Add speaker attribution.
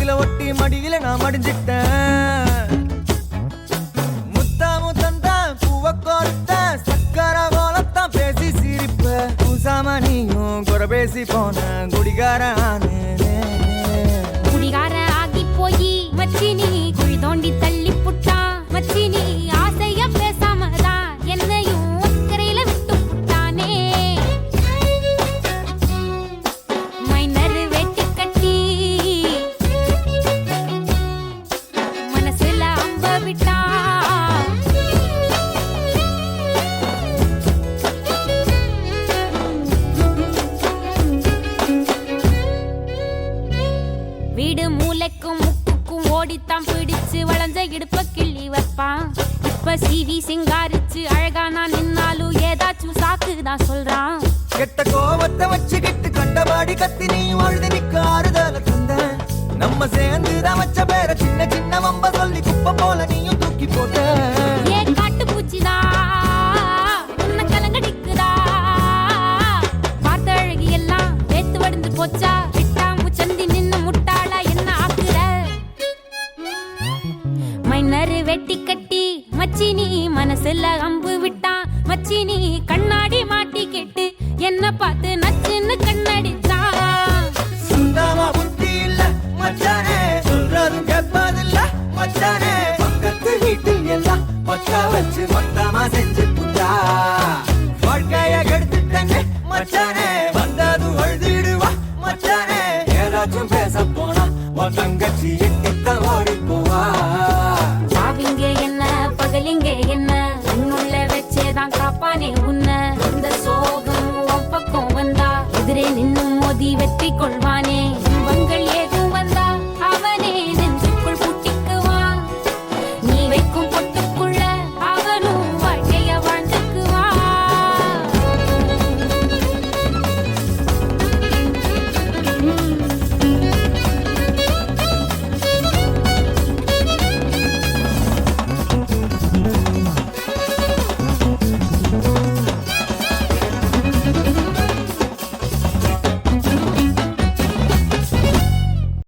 Speaker 1: மடியில ஒட்டி மடியில நான் மடிஞ்சிட்டேன். முத்தாமு தந்தா பூவ கோர்த்த சக்கர கோலத்தான் பேசி சிரிப்ப பூசாம நீயும் குறை பேசி போன குடிகார
Speaker 2: குடிகார ஆகி போய் மச்சி நீ குழி தோண்டி தள்ளி புட்டான். மச்சி நீ ஆசைய பேசாமதான் என்னையும் அக்கறையில விட்டு புட்டானே. மைனர் வெட்டி கட்டி மனசுல அம்ப விட்டான். வீடு மூளைக்கும் முக்குக்கும் ஓடித்தான் பிடிச்சு வளைஞ்ச இடுப்ப கிள்ளி வைப்பான். இப்ப சீவி சிங்காரிச்சு அழகா நான் நின்னாலும் ஏதாச்சும் சாக்குதான் சொல்றான்.
Speaker 1: கெட்ட கோவத்தை வச்சுக்கிட்டு கண்டபாடி கத்தி நீ வாழ்ந்து நிக்க ஆறுதல தந்த. நம்ம சேர்ந்துதான் வச்ச பேர சின்ன சின்ன வம்ப சொல்லி குப்பை போல நீயும் தூக்கி போட்ட.
Speaker 2: ஏ காட்டு பூச்சிதா உன்ன கலங்கடிக்குதா. பார்த்த அழகி எல்லாம் வேத்து வடிந்து போச்சா. விட்டாமு சந்தி நின்னு முட்டாளா என்ன ஆக்குற. மைனர் வெட்டி கட்டி மச்சி நீ மனசுல அம்பு விட்டான். மச்சி நீ கண்ணாடி மாட்டி கேட்டு என்ன பார்த்து நச்சுன்னு கண்ணடிச்சான்.
Speaker 1: சுந்தாமா புத்தி இல்ல மச்சானே, சொல்றதும் கேட்பதில்ல மச்சானே. பக்கத்து வீட்டில் எல்லாம் பச்சா வச்சு